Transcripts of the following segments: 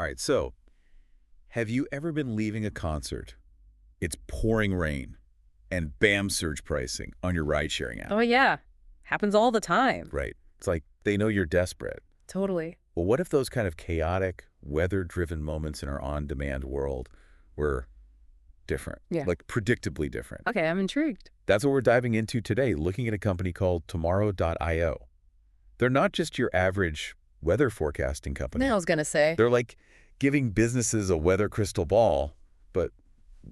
All right, so have you ever been leaving a concert? It's pouring rain, and bam, surge pricing on your ride-sharing app. Oh, yeah. Happens all the time. Right. It's like they know you're desperate. Totally. Well, what if those kind of chaotic, weather-driven moments in our on-demand world were different, Yeah. like predictably different? Okay, I'm intrigued. That's what we're diving into today, looking at a company called tomorrow.io. They're not just your average weather forecasting company. I was going to say. They're like giving businesses a weather crystal ball, but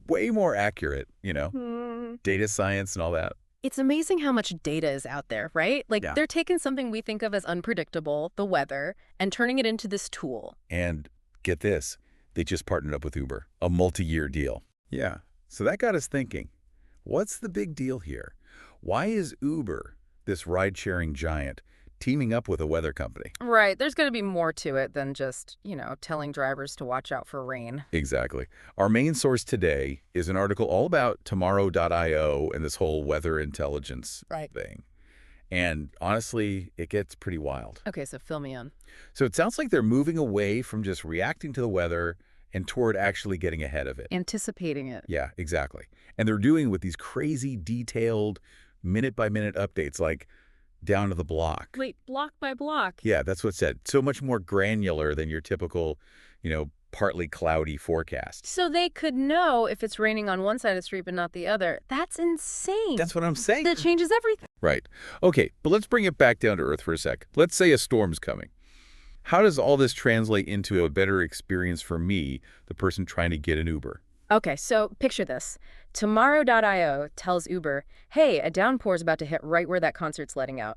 way more accurate, data science and all that. It's amazing how much data is out there, right? Like, Yeah. they're taking something we think of as unpredictable, the weather, and turning it into this tool. And get this, they just partnered up with Uber, a multi-year deal. Yeah. So that got us thinking, what's the big deal here? Why is Uber, this ride-sharing giant, teaming up with a weather company? Right. There's going to be more to it than just, telling drivers to watch out for rain. Exactly. Our main source today is an article all about tomorrow.io and this whole weather intelligence thing. And honestly, it gets pretty wild. Okay, so fill me in. So it sounds like they're moving away from just reacting to the weather and toward actually getting ahead of it. Anticipating it. Yeah, exactly. And they're doing it with these crazy detailed minute-by-minute updates, like down to the block. Wait, block by block. Yeah, that's what it said. So much more granular than your typical, partly cloudy forecast. So they could know if it's raining on one side of the street but not the other. That's insane. That's what I'm saying. That changes everything. Right. Okay, but let's bring it back down to earth for a sec. Let's say a storm's coming. How does all this translate into a better experience for me, the person trying to get an Uber? Okay, so picture this. Tomorrow.io tells Uber, hey, a downpour is about to hit right where that concert's letting out.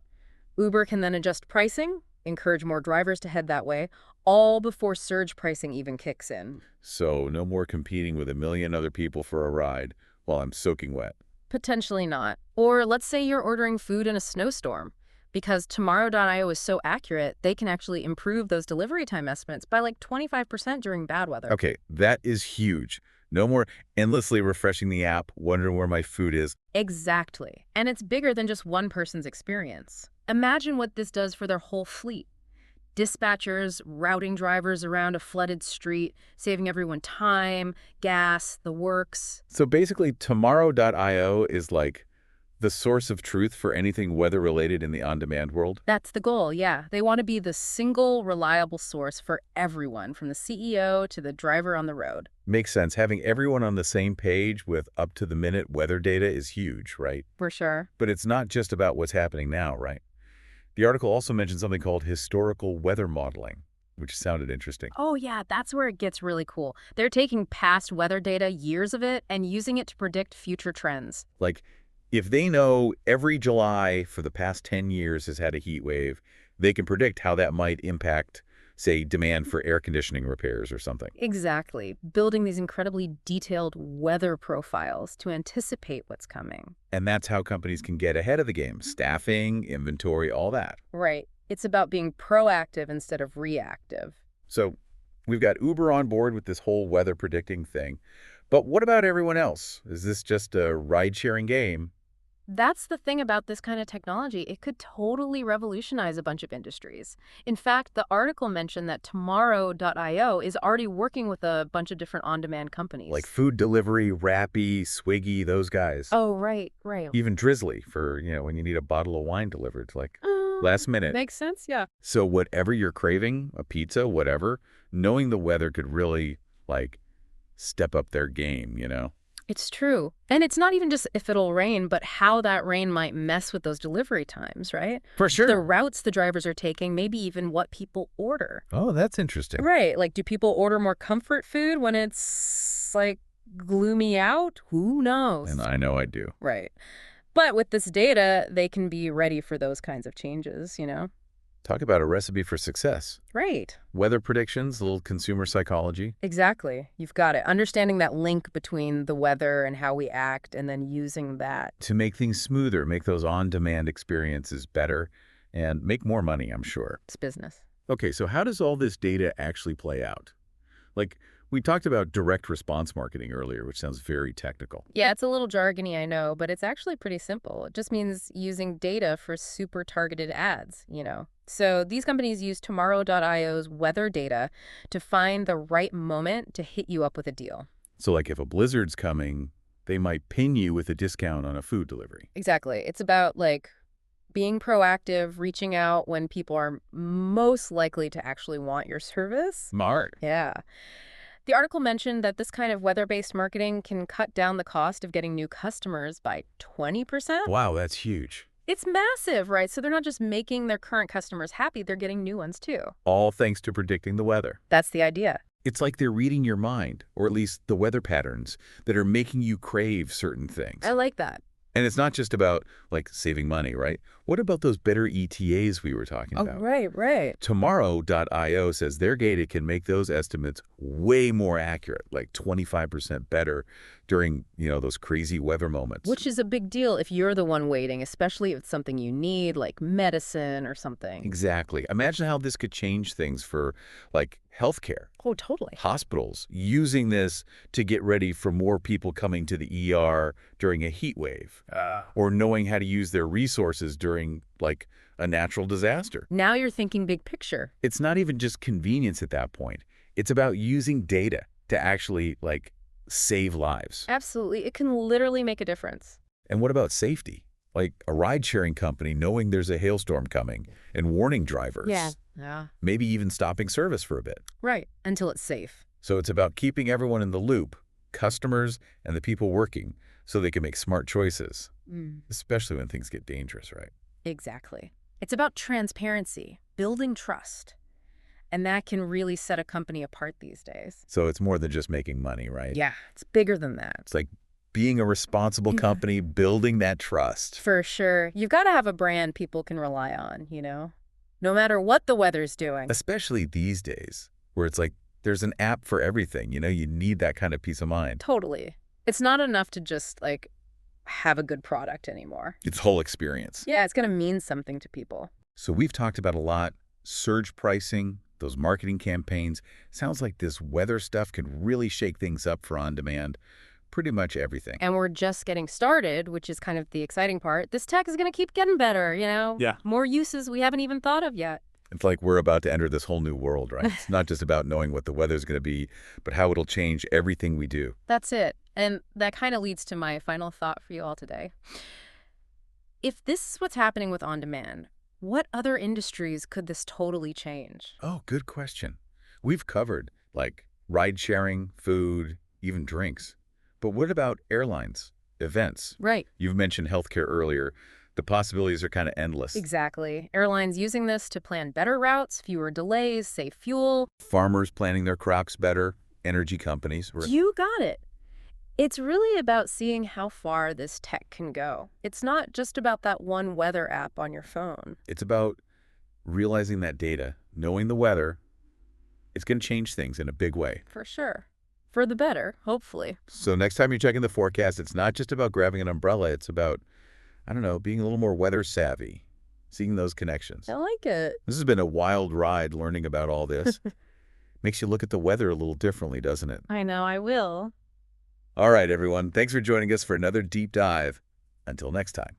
Uber can then adjust pricing, encourage more drivers to head that way, all before surge pricing even kicks in. So no more competing with a million other people for a ride while I'm soaking wet. Potentially not. Or let's say you're ordering food in a snowstorm. Because Tomorrow.io is so accurate, they can actually improve those delivery time estimates by like 25% during bad weather. Okay, that is huge. No more endlessly refreshing the app, wondering where my food is. Exactly. And it's bigger than just one person's experience. Imagine what this does for their whole fleet. Dispatchers routing drivers around a flooded street, saving everyone time, gas, the works. So basically, tomorrow.io is like the source of truth for anything weather-related in the on-demand world? That's the goal, yeah. They want to be the single, reliable source for everyone, from the CEO to the driver on the road. Makes sense. Having everyone on the same page with up-to-the-minute weather data is huge, right? For sure. But it's not just about what's happening now, right? The article also mentioned something called historical weather modeling, which sounded interesting. Oh, yeah, that's where it gets really cool. They're taking past weather data, years of it, and using it to predict future trends. Like, if they know every July for the past 10 years has had a heat wave, they can predict how that might impact, say, demand for air conditioning repairs or something. Exactly. Building these incredibly detailed weather profiles to anticipate what's coming. And that's how companies can get ahead of the game. Staffing, inventory, all that. Right. It's about being proactive instead of reactive. So we've got Uber on board with this whole weather predicting thing. But what about everyone else? Is this just a ride-sharing game? That's the thing about this kind of technology. It could totally revolutionize a bunch of industries. In fact, the article mentioned that Tomorrow.io is already working with a bunch of different on-demand companies. Like food delivery, Rappi, Swiggy, those guys. Oh, right. Even Drizzly for, when you need a bottle of wine delivered, like last minute. Makes sense, yeah. So whatever you're craving, a pizza, whatever, knowing the weather could really, step up their game, It's true. And it's not even just if it'll rain, but how that rain might mess with those delivery times, right? For sure. The routes the drivers are taking, maybe even what people order. Oh, that's interesting. Right. Like, do people order more comfort food when it's, gloomy out? Who knows? And I know I do. Right. But with this data, they can be ready for those kinds of changes, Talk about a recipe for success. Right. Weather predictions, a little consumer psychology. Exactly. You've got it. Understanding that link between the weather and how we act, and then using that to make things smoother, make those on-demand experiences better, and make more money, I'm sure. It's business. Okay, so how does all this data actually play out? We talked about direct response marketing earlier, which sounds very technical. Yeah, it's a little jargony, I know, but it's actually pretty simple. It just means using data for super targeted ads. So these companies use tomorrow.io's weather data to find the right moment to hit you up with a deal. So like if a blizzard's coming, they might pin you with a discount on a food delivery. Exactly. It's about being proactive, reaching out when people are most likely to actually want your service. Smart. Yeah. The article mentioned that this kind of weather-based marketing can cut down the cost of getting new customers by 20%. Wow, that's huge. It's massive, right? So they're not just making their current customers happy, they're getting new ones too. All thanks to predicting the weather. That's the idea. It's like they're reading your mind, or at least the weather patterns that are making you crave certain things. I like that. And it's not just about, like, saving money, right? What about those better ETAs we were talking Oh, about? right. Tomorrow.io says their data can make those estimates way more accurate, like 25% better during, those crazy weather moments. Which is a big deal if you're the one waiting, especially if it's something you need, like medicine or something. Exactly. Imagine how this could change things for, like, healthcare. Oh, totally. Hospitals using this to get ready for more people coming to the ER during a heat wave, or knowing how to use their resources during, like, a natural disaster. Now you're thinking big picture. It's not even just convenience at that point. It's about using data to actually, like, save lives. Absolutely. It can literally make a difference. And what about safety? Like a ride-sharing company knowing there's a hailstorm coming and warning drivers. Yeah. Maybe even stopping service for a bit. Right. Until it's safe. So it's about keeping everyone in the loop, customers and the people working, so they can make smart choices, especially when things get dangerous, right? Exactly. It's about transparency, building trust. And that can really set a company apart these days. So it's more than just making money, right? Yeah, it's bigger than that. It's like being a responsible company, building that trust. For sure. You've got to have a brand people can rely on, no matter what the weather's doing. Especially these days, where it's like there's an app for everything. You need that kind of peace of mind. Totally. It's not enough to just, have a good product anymore. It's whole experience. Yeah, it's going to mean something to people. So we've talked about a lot, surge pricing, those marketing campaigns. Sounds like this weather stuff can really shake things up for on-demand. Pretty much everything. And we're just getting started, which is kind of the exciting part. This tech is going to keep getting better, Yeah. More uses we haven't even thought of yet. It's like we're about to enter this whole new world, right? It's not just about knowing what the weather's going to be, but how it'll change everything we do. That's it. And that kind of leads to my final thought for you all today. If this is what's happening with on-demand, what other industries could this totally change? Oh, good question. We've covered, like, ride-sharing, food, even drinks. But what about airlines, events? Right. You've mentioned healthcare earlier. The possibilities are kind of endless. Exactly. Airlines using this to plan better routes, fewer delays, save fuel. Farmers planning their crops better, energy companies. You got it. It's really about seeing how far this tech can go. It's not just about that one weather app on your phone. It's about realizing that data, knowing the weather. It's going to change things in a big way. For sure. For the better, hopefully. So next time you're checking the forecast, it's not just about grabbing an umbrella. It's about, being a little more weather savvy, seeing those connections. I like it. This has been a wild ride learning about all this. Makes you look at the weather a little differently, doesn't it? I know, I will. All right, everyone. Thanks for joining us for another deep dive. Until next time.